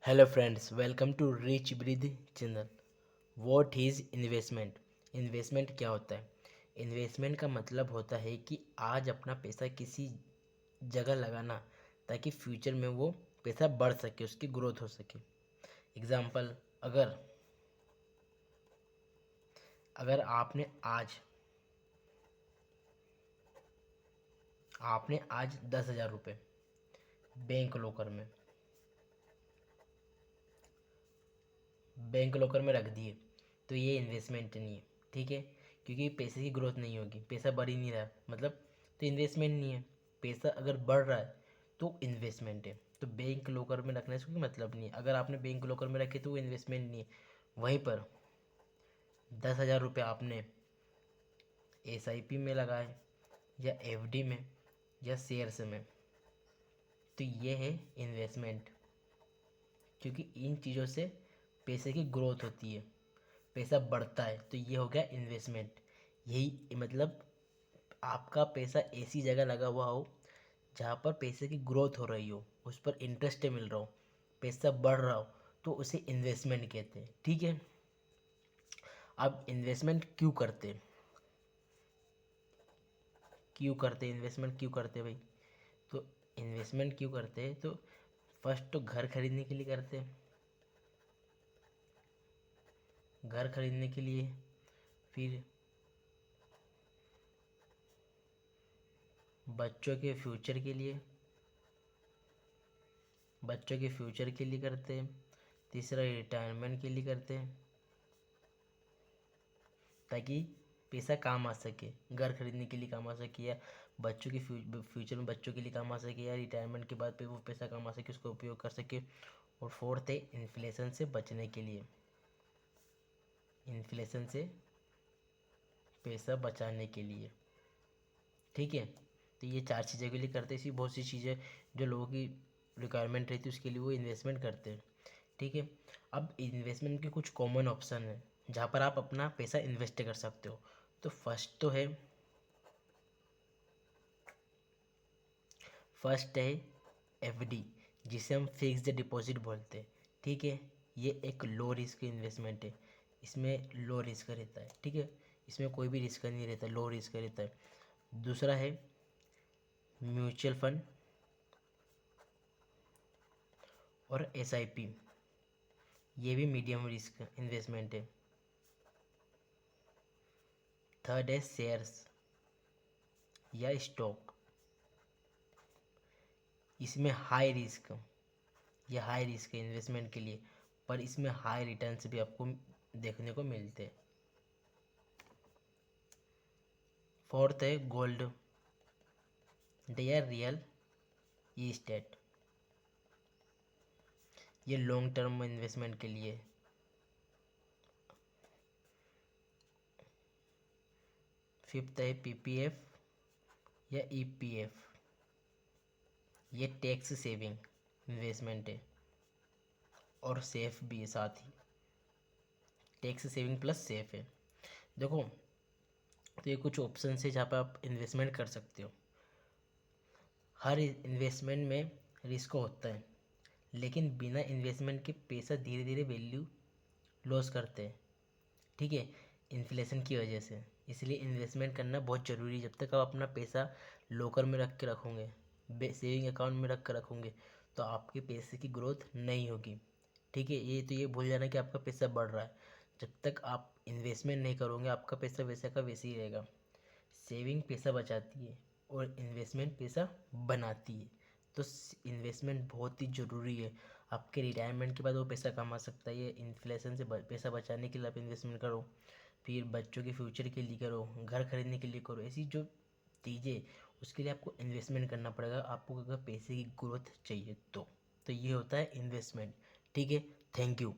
Hello friends, welcome to Rich Breathe channel. What is investment? Investment क्या होता है? Investment का मतलब होता है कि आज अपना पैसा किसी जगह लगाना ताकि फ्यूचर में वो पैसा बढ़ सके, उसकी ग्रोथ हो सके। एग्जाम्पल, अगर अगर आपने आज 10,000 रुपये बैंक लॉकर में रख दिए, तो ये इन्वेस्टमेंट नहीं है। ठीक है, क्योंकि पैसे की ग्रोथ नहीं होगी, पैसा बढ़ ही नहीं रहा, मतलब तो इन्वेस्टमेंट नहीं है। पैसा अगर बढ़ रहा है तो इन्वेस्टमेंट है। तो बैंक लॉकर में रखने से कोई मतलब नहीं है। अगर आपने बैंक लॉकर में रखे तो वो इन्वेस्टमेंट नहीं है। वहीं पर 10,000 रुपये आपने SIP में लगाए, या FD में, या शेयर्स में, तो ये है इन्वेस्टमेंट। क्योंकि इन चीज़ों से पैसे की ग्रोथ होती है, पैसा बढ़ता है, तो ये हो गया इन्वेस्टमेंट। यही मतलब आपका पैसा ऐसी जगह लगा हुआ हो जहाँ पर पैसे की ग्रोथ हो रही हो, उस पर इंटरेस्ट मिल रहा हो, पैसा बढ़ रहा हो, तो उसे इन्वेस्टमेंट कहते हैं। ठीक है, अब इन्वेस्टमेंट क्यों करते इन्वेस्टमेंट क्यों करते भाई? तो इन्वेस्टमेंट क्यों करते हैं? तो फर्स्ट तो घर खरीदने के लिए करते हैं। घर खरीदने के लिए, फिर बच्चों के फ्यूचर के लिए, करते हैं। तीसरा, रिटायरमेंट के लिए करते हैं, ताकि पैसा काम आ सके, घर खरीदने के लिए काम आ सके, या बच्चों की फ्यूचर में बच्चों के लिए काम आ सके, या रिटायरमेंट के बाद पे वो पैसा काम आ सके, उसका उपयोग कर सके। और फोर्थ है इन्फ्लेशन से बचने के लिए, इन्फ्लेशन से पैसा बचाने के लिए। ठीक है, तो ये चार चीज़ों के लिए करते हैं। इसी बहुत सी चीज़ें जो लोगों की रिक्वायरमेंट रहती है, उसके लिए वो इन्वेस्टमेंट करते हैं। ठीक है, अब इन्वेस्टमेंट के कुछ कॉमन ऑप्शन हैं जहाँ पर आप अपना पैसा इन्वेस्ट कर सकते हो। तो फर्स्ट है FD, जिसे हम फिक्स्ड डिपॉजिट बोलते हैं। ठीक है, ये एक लो रिस्क इन्वेस्टमेंट है। इसमें लो रिस्क रहता है। ठीक है, इसमें कोई भी रिस्क नहीं रहता, लो रिस्क रहता है। दूसरा है म्यूचुअल फंड और SIP, ये भी मीडियम रिस्क इन्वेस्टमेंट है। थर्ड है शेयर्स या स्टॉक, इसमें हाई रिस्क है इन्वेस्टमेंट के लिए, पर इसमें हाई रिटर्न्स भी आपको देखने को मिलते हैं। फोर्थ है गोल्ड या रियल इस्टेट, ये लॉन्ग टर्म इन्वेस्टमेंट के लिए। फिफ्थ है PPF या EPF, ये टैक्स सेविंग इन्वेस्टमेंट है और सेफ भी है साथ ही। टैक्स सेविंग प्लस सेफ है। देखो, तो ये कुछ ऑप्शन है जहाँ पर आप इन्वेस्टमेंट कर सकते हो। हर इन्वेस्टमेंट में रिस्क होता है, लेकिन बिना इन्वेस्टमेंट के पैसा धीरे धीरे वैल्यू लॉस करते हैं। ठीक है, इन्फ्लेशन की वजह से। इसलिए इन्वेस्टमेंट करना बहुत ज़रूरी है। जब तक आप अपना पैसा लॉकर में रख के रखोगे, सेविंग अकाउंट में रख कर रखोगे, तो आपके पैसे की ग्रोथ नहीं होगी। ठीक है, ये तो ये भूल जाना कि आपका पैसा बढ़ रहा है। जब तक आप इन्वेस्टमेंट नहीं करोगे, आपका पैसा वैसा का वैसे ही रहेगा। सेविंग पैसा बचाती है और इन्वेस्टमेंट पैसा बनाती है। तो इन्वेस्टमेंट बहुत ही ज़रूरी है। आपके रिटायरमेंट के बाद वो पैसा कमा सकता है। ये इन्फ्लेशन से पैसा बचाने के लिए आप इन्वेस्टमेंट करो, फिर बच्चों के फ्यूचर के लिए करो, घर खरीदने के लिए करो। ऐसी जो चीज़ें, उसके लिए आपको इन्वेस्टमेंट करना पड़ेगा, आपको अगर पैसे की ग्रोथ चाहिए तो ये होता है इन्वेस्टमेंट। ठीक है, थैंक यू।